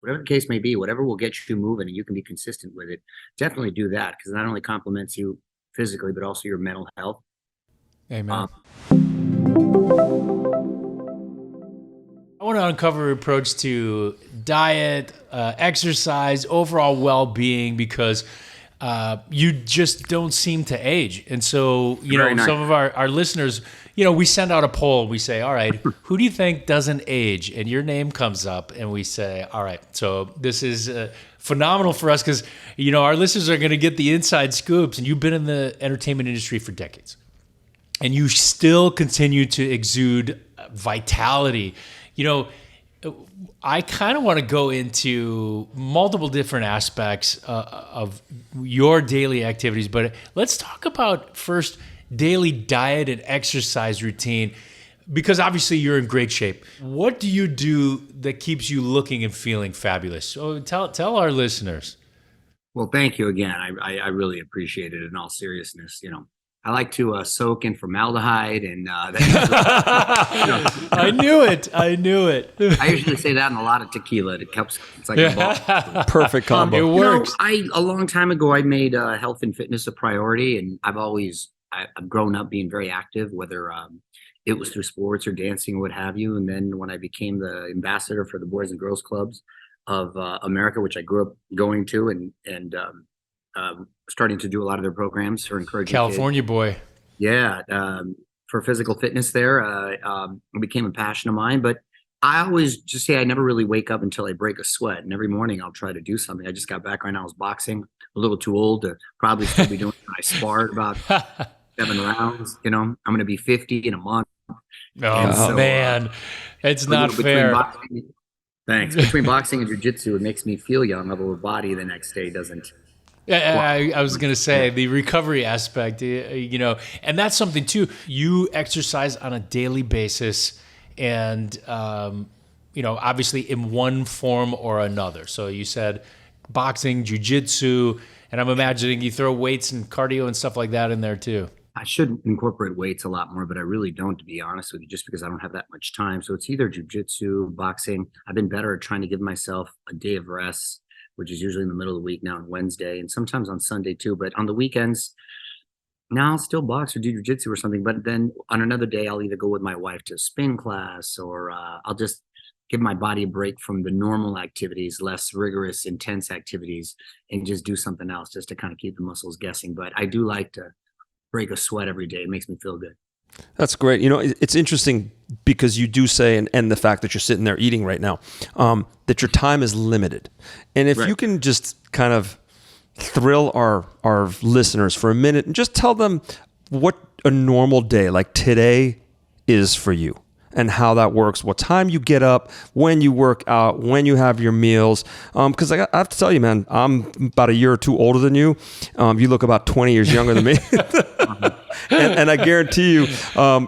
whatever the case may be, whatever will get you moving and you can be consistent with it, definitely do that because it not only complements you physically, but also your mental health. Amen. Um, I want to uncover your approach to diet, exercise, overall well-being, because you just don't seem to age. And so, Very nice. some of our listeners, we send out a poll. We say, all right, who do you think doesn't age? And your name comes up and we say, all right, so this is phenomenal for us because, our listeners are going to get the inside scoops, and you've been in the entertainment industry for decades. And you still continue to exude vitality. I kind of want to go into multiple different aspects of your daily activities, but let's talk about first daily diet and exercise routine, because obviously you're in great shape. What do you do that keeps you looking and feeling fabulous? So tell our listeners. Well, thank you again. I really appreciate it in all seriousness. I like to soak in formaldehyde and I knew it. I knew it. I usually say that in a lot of tequila. It helps. It's like a ball. Perfect combo. It works. A long time ago, I made health and fitness a priority, and I've grown up being very active, whether it was through sports or dancing or what have you. And then when I became the ambassador for the Boys and Girls Clubs of America, which I grew up going to and starting to do a lot of their programs for encouraging California kids. boy. Yeah, for physical fitness there, it became a passion of mine. But I always just say I never really wake up until I break a sweat, and every morning I'll try to do something. I just got back right now. I was boxing, a little too old to probably still be doing it. I sparred about 7 rounds. I'm going to be 50 in a month. Oh, man, it's not fair. Thanks. Between boxing and jiu-jitsu, it makes me feel young, although the body the next day doesn't. I was going to say the recovery aspect, and that's something too. You exercise on a daily basis and, obviously in one form or another. So you said boxing, jiu-jitsu, and I'm imagining you throw weights and cardio and stuff like that in there too. I should incorporate weights a lot more, but I really don't, to be honest with you, just because I don't have that much time. So it's either jiu-jitsu, boxing. I've been better at trying to give myself a day of rest, which is usually in the middle of the week now on Wednesday and sometimes on Sunday too. But on the weekends, now I'll still box or do jiu-jitsu or something. But then on another day, I'll either go with my wife to a spin class or I'll just give my body a break from the normal activities, less rigorous, intense activities, and just do something else just to kind of keep the muscles guessing. But I do like to break a sweat every day. It makes me feel good. That's great. It's interesting because you do say, and the fact that you're sitting there eating right now, that your time is limited. And if you can just kind of thrill our listeners for a minute and just tell them what a normal day like today is for you and how that works, what time you get up, when you work out, when you have your meals. Because I have to tell you, man, I'm about a year or two older than you. You look about 20 years younger than me. and I guarantee you,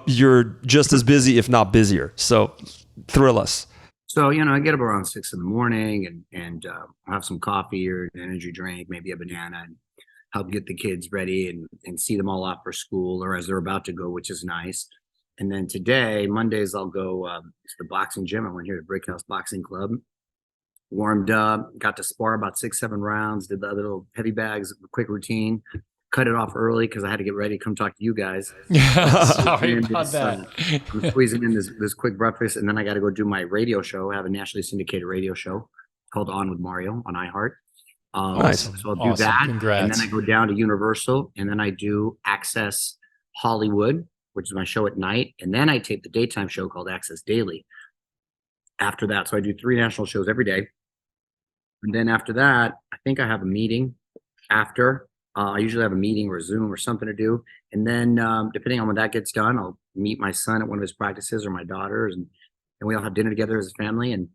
you're just as busy, if not busier. So thrill us. So, I get up around 6 in the morning and have some coffee or an energy drink, maybe a banana, and help get the kids ready and see them all off for school or as they're about to go, which is nice. And then today, Mondays, I'll go to the boxing gym. I went here to Brick House Boxing Club, warmed up, got to spar about 6-7 rounds, did the other little heavy bags, quick routine, cut it off early because I had to get ready to come talk to you guys. Sorry about that. I'm squeezing in this quick breakfast, and then I got to go do my radio show. I have a nationally syndicated radio show called On with Mario on iHeart. Nice. So I'll do that. Congrats. And then I go down to Universal, and then I do Access Hollywood, which is my show at night. And then I tape the daytime show called Access Daily after that. So I do 3 national shows every day. And then after that, I think I have a meeting after. I usually have a meeting or a Zoom or something to do. And then depending on when that gets done, I'll meet my son at one of his practices or my daughters. And we all have dinner together as a family and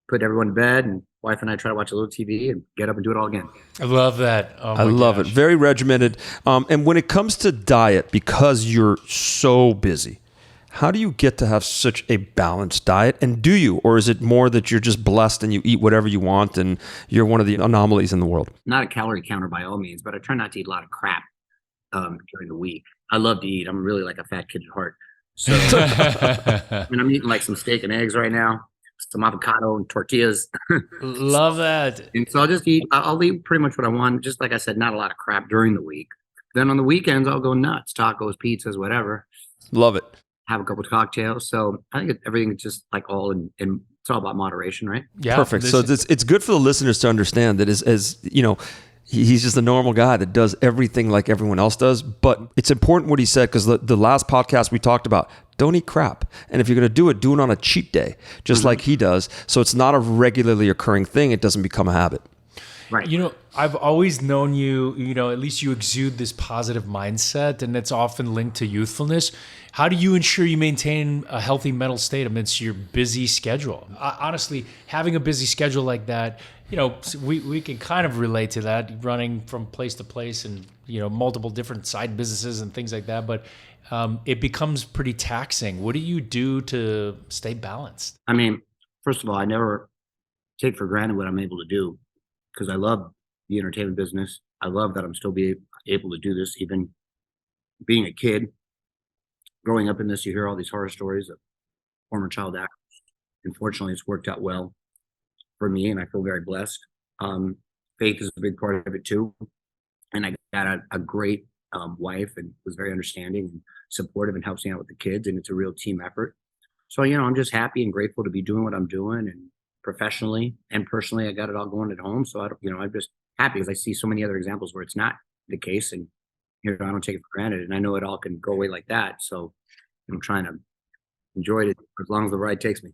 put everyone to bed. And wife and I try to watch a little TV and get up and do it all again. I love that. Oh I love it. Very regimented. And when it comes to diet, because you're so busy, how do you get to have such a balanced diet? And do you? Or is it more that you're just blessed and you eat whatever you want and you're one of the anomalies in the world? Not a calorie counter by all means, but I try not to eat a lot of crap during the week. I love to eat. I'm really like a fat kid at heart. So I'm eating like some steak and eggs right now. some avocado and tortillas. Love that. And so I'll just eat. I'll eat pretty much what I want. Just like I said, not a lot of crap during the week. Then on the weekends, I'll go nuts, tacos, pizzas, whatever. Love it. Have a couple of cocktails. So I think everything is just like all in it's all about moderation, right? Yeah. Perfect. So it's good for the listeners to understand that as you know, he's just a normal guy that does everything like everyone else does. But it's important what he said, because the last podcast we talked about, don't eat crap. And if you're going to do it on a cheat day, just like he does. So it's not a regularly occurring thing. It doesn't become a habit. Right. You know, I've always known you, at least you exude this positive mindset, and it's often linked to youthfulness. How do you ensure you maintain a healthy mental state amidst your busy schedule? Honestly, having a busy schedule like that, we can kind of relate to that, running from place to place and, multiple different side businesses and things like that. But it becomes pretty taxing. What do you do to stay balanced? I mean, first of all, I never take for granted what I'm able to do, because I love the entertainment business. I love that I'm still able to do this, even being a kid. Growing up in this, you hear all these horror stories of former child actors. Unfortunately, it's worked out well for me, and I feel very blessed. Faith is a big part of it too. And I got a great wife, and was very understanding and supportive, and helps me out with the kids. And it's a real team effort. So, I'm just happy and grateful to be doing what I'm doing, and professionally and personally, I got it all going at home. So I'm just happy, because I see so many other examples where it's not the case, and I don't take it for granted, and I know it all can go away like that. So I'm trying to enjoy it as long as the ride takes me.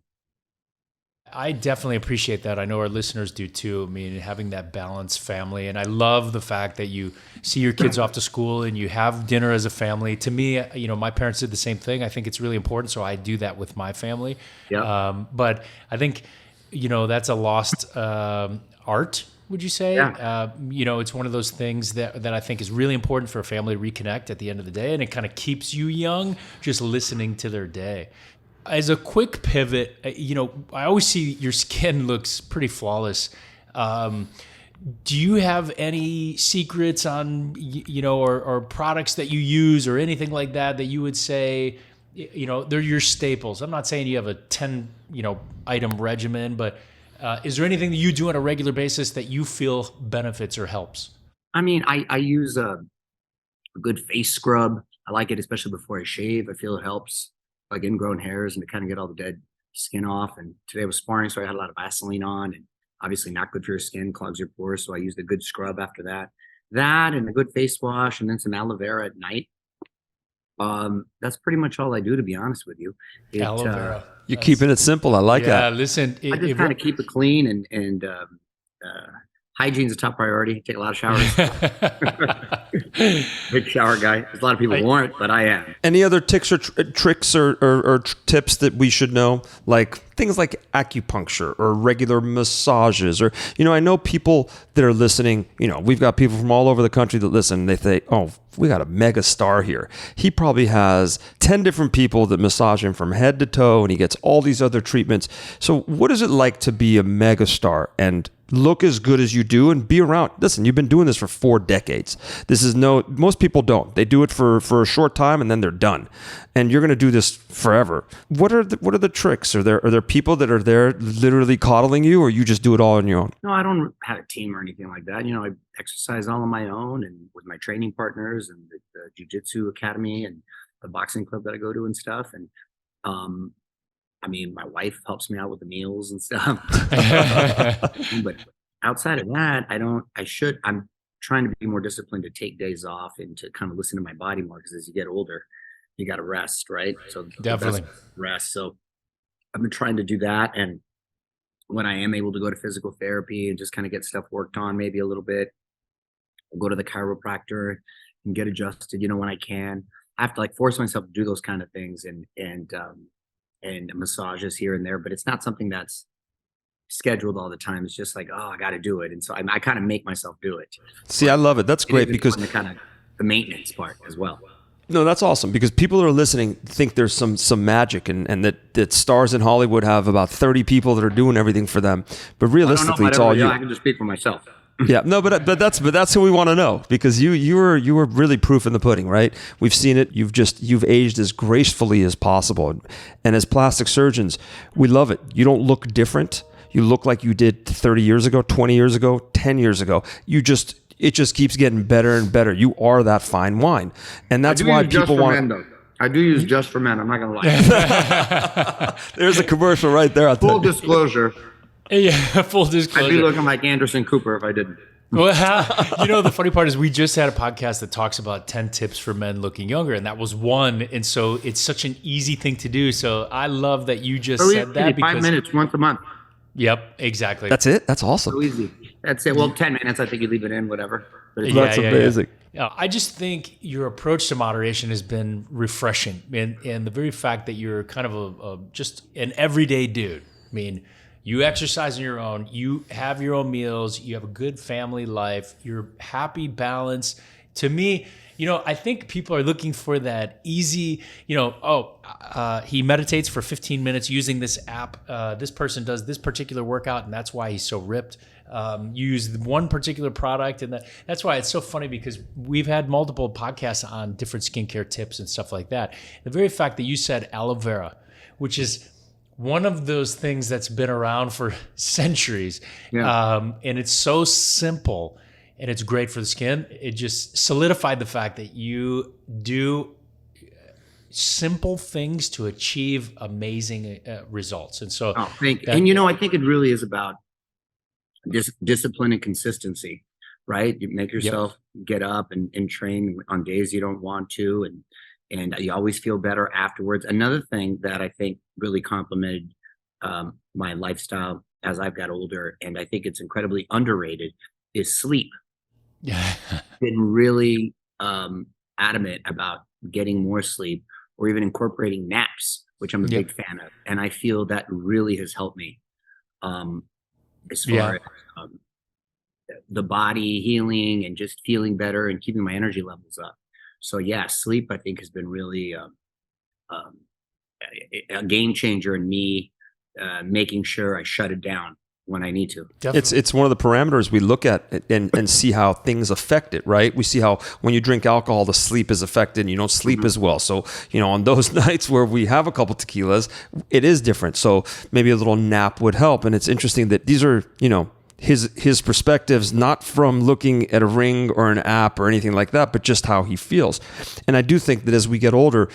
I definitely appreciate that. I know our listeners do too. I mean, having that balanced family. And I love the fact that you see your kids off to school and you have dinner as a family. To me, my parents did the same thing. I think it's really important. So I do that with my family. Yeah. But I think, that's a lost art, would you say? Yeah. It's one of those things that I think is really important for a family to reconnect at the end of the day. And it kind of keeps you young, just listening to their day. As a quick pivot, I always see your skin looks pretty flawless. Do you have any secrets on, or products that you use or anything like that you would say, they're your staples? I'm not saying you have a 10, item regimen, but is there anything that you do on a regular basis that you feel benefits or helps? I mean, I use a good face scrub. I like it, especially before I shave. I feel it helps, like ingrown hairs, and to kind of get all the dead skin off. And today I was sparring, so I had a lot of Vaseline on, and obviously not good for your skin, clogs your pores. So I used a good scrub after that. That and a good face wash, and then some aloe vera at night. That's pretty much all I do, to be honest with you. Aloe vera. You're keeping it simple. I like that. Yeah, listen. I just kind of keep it clean, and hygiene's a top priority. Take a lot of showers. Big shower guy. There's a lot of people who aren't, but I am. Any other tricks or tips that we should know? Like things like acupuncture or regular massages, or, I know people that are listening, we've got people from all over the country that listen, and they think, oh, we got a mega star here. He probably has 10 different people that massage him from head to toe, and he gets all these other treatments. So what is it like to be a mega star and look as good as you do and be around? Listen, you've been doing this for 4 decades. Most people don't. They do it for a short time and then they're done. And you're going to do this forever. What are the tricks? Are there people that are there literally coddling you, or you just do it all on your own? No, I don't have a team or anything like that. I exercise all on my own and with my training partners, and the jiu-jitsu academy and the boxing club that I go to and stuff. And I mean, my wife helps me out with the meals and stuff. But outside of that, I'm trying to be more disciplined to take days off and to kind of listen to my body more, because as you get older, you got to rest, right? So Definitely rest. So I've been trying to do that. And when I am able to go to physical therapy and just kind of get stuff worked on maybe a little bit, I'll go to the chiropractor and get adjusted, when I can. I have to force myself to do those kind of things, and massages here and there, but it's not something that's scheduled all the time. It's just like, oh, I got to do it. And so I kind of make myself do it. See, I love it. That's great, because the maintenance part as well. No, that's awesome, because people that are listening think there's some magic, and that stars in Hollywood have about 30 people that are doing everything for them. But realistically, it's all you. I can just speak for myself. Yeah, no, but that's who we want to know, because you were really proof in the pudding, right? We've seen it. You've aged as gracefully as possible, and as plastic surgeons, we love it. You don't look different. You look like you did 30 years ago, 20 years ago, 10 years ago. It just keeps getting better and better. You are that fine wine, and that's why people want. I do use Just for Men. I'm not gonna lie. There's a commercial right there. Full disclosure. Yeah, full disclosure. I'd be looking like Anderson Cooper if I didn't. Well, the funny part is we just had a podcast that talks about 10 tips for men looking younger, and that was one. And so it's such an easy thing to do. So I love that you just said that. 5 minutes once a month. Yep, exactly. That's it. That's awesome. So easy. That's it. Well, 10 minutes. I think you leave it in, whatever. But That's amazing. Yeah, I just think your approach to moderation has been refreshing, and the very fact that you're kind of just an everyday dude. I mean, you exercise on your own, you have your own meals, you have a good family life, you're happy, balanced. To me, I think people are looking for that easy, he meditates for 15 minutes using this app. This person does this particular workout, and that's why he's so ripped. You use one particular product, and that's why it's so funny, because we've had multiple podcasts on different skincare tips and stuff like that. The very fact that you said aloe vera, which is one of those things that's been around for centuries, and it's so simple and it's great for the skin. It just solidified the fact that you do simple things to achieve amazing results. And so, I think it really is about discipline and consistency, right? You make yourself get up and train on days you don't want to, and you always feel better afterwards. Another thing that I think really complemented my lifestyle as I've got older, and I think it's incredibly underrated, is sleep. Been really adamant about getting more sleep, or even incorporating naps, which I'm a big fan of, and I feel that really has helped me as far as the body healing and just feeling better and keeping my energy levels up. So sleep, I think, has been really a game changer in me, making sure I shut it down when I need to. Definitely. It's one of the parameters we look at and see how things affect it, right? We see how when you drink alcohol, the sleep is affected and you don't sleep as well. So, on those nights where we have a couple tequilas, it is different. So maybe a little nap would help. And it's interesting that these are, his perspectives, not from looking at a ring or an app or anything like that, but just how he feels. And I do think that as we get older,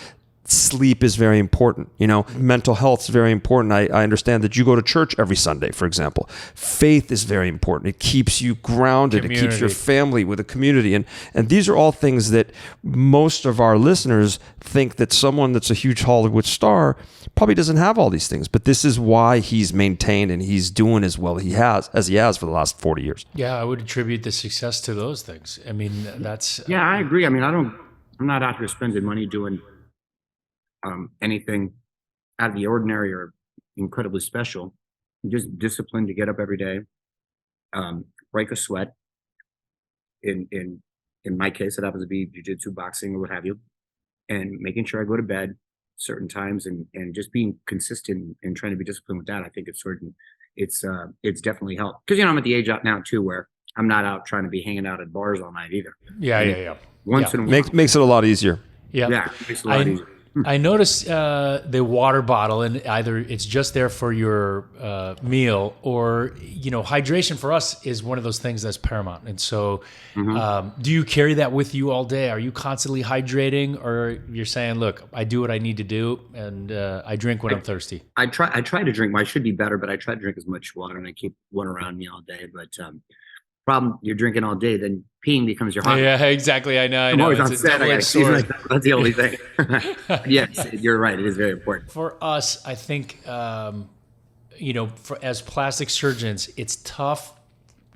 sleep is very important. Mental health is very important. I understand that you go to church every Sunday, for example. Faith is very important. It keeps you grounded. Community. It keeps your family with a community. And these are all things that most of our listeners think that someone that's a huge Hollywood star probably doesn't have all these things. But this is why he's maintained and he's doing as well as he has for the last 40 years. Yeah, I would attribute the success to those things. I mean, that's... Yeah, I agree. I mean, I'm not out here spending money doing anything out of the ordinary or incredibly special. I'm just disciplined to get up every day, break a sweat. In my case, it happens to be jiu-jitsu, boxing, or what have you, and making sure I go to bed certain times, and just being consistent and trying to be disciplined with that. I think it's definitely helped, because I'm at the age out now too where I'm not out trying to be hanging out at bars all night either. Once in a while, makes it a lot easier. Yeah, it makes it a lot easier. I noticed the water bottle, and either it's just there for your meal, or hydration for us is one of those things that's paramount. And so, do you carry that with you all day? Are you constantly hydrating, or you're saying, "Look, I do what I need to do, and I drink when I'm thirsty"? I try to drink. I should be better, but I try to drink as much water, and I keep one around me all day. But problem, you're drinking all day, then peeing becomes your hobby. Yeah, exactly. I know. I'm always on set. That's the only thing. Yes, you're right. It is very important. For us, I think, as plastic surgeons, it's tough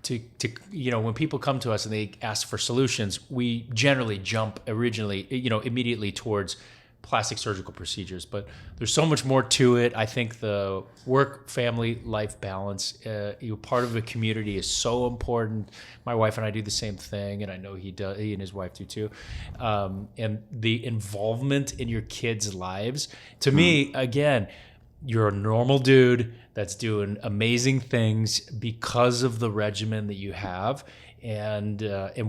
to when people come to us and they ask for solutions, we generally jump immediately towards plastic surgical procedures, but there's so much more to it. I think the work, family, life balance, part of a community is so important. My wife and I do the same thing, and I know he and his wife do too. And the involvement in your kids' lives, to me, again, you're a normal dude that's doing amazing things because of the regimen that you have and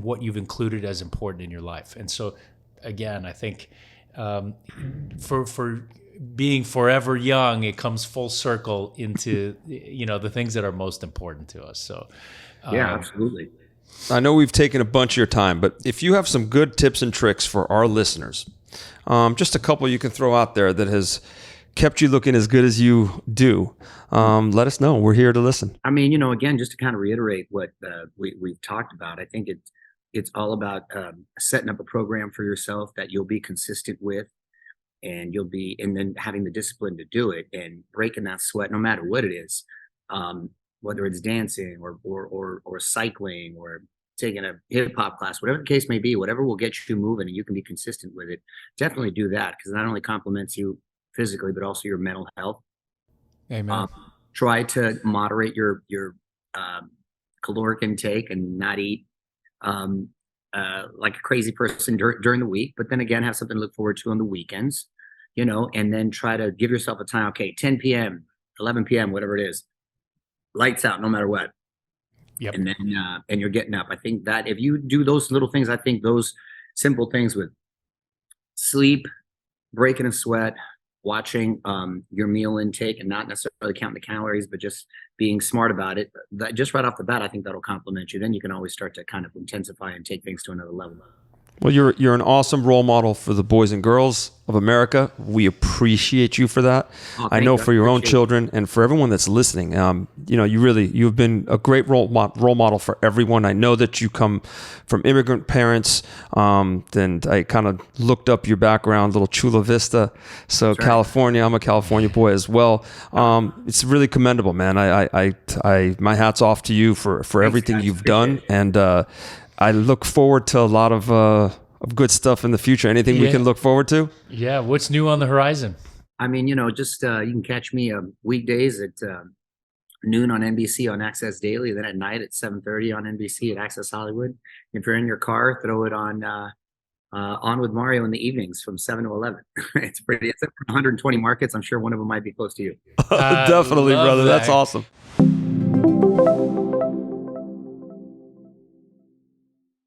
what you've included as important in your life. And so, again, I think for being forever young, it comes full circle into the things that are most important to us. So, yeah, absolutely. I know we've taken a bunch of your time, but if you have some good tips and tricks for our listeners, just a couple you can throw out there that has kept you looking as good as you do, let us know. We're here to listen. I mean, again, just to kind of reiterate what we've talked about, I think it's all about setting up a program for yourself that you'll be consistent with, and then having the discipline to do it and breaking that sweat, no matter what it is, whether it's dancing or cycling or taking a hip hop class, whatever the case may be, whatever will get you moving and you can be consistent with it. Definitely do that, because not only complements you physically, but also your mental health. Amen. Try to moderate your caloric intake and not eat like a crazy person during the week, but then again, have something to look forward to on the weekends, and then try to give yourself a time. Okay, 10 p.m., 11 p.m., whatever it is, lights out, no matter what. Yep. And then and you're getting up. I think that if you do those little things, I think those simple things with sleep, breaking a sweat, watching your meal intake, and not necessarily counting the calories, but just being smart about it, that just right off the bat, I think that'll complement you. Then you can always start to kind of intensify and take things to another level. Well, you're an awesome role model for the boys and girls of America. We appreciate you for that. I know for your own children and for everyone that's listening, you've been a great role model for everyone. I know that you come from immigrant parents, and I kind of looked up your background, little Chula Vista. So right. California, I'm a California boy as well. It's really commendable, man. I my hat's off to you for everything you've done, and I look forward to a lot of good stuff in the future. Anything we can look forward to? Yeah. What's new on the horizon? I mean, just you can catch me weekdays at noon on NBC on Access Daily, then at night at 7:30 on NBC at Access Hollywood. If you're in your car, throw it on with Mario in the evenings from 7 to 11. It's 120 markets. I'm sure one of them might be close to you. Definitely, brother. That's awesome.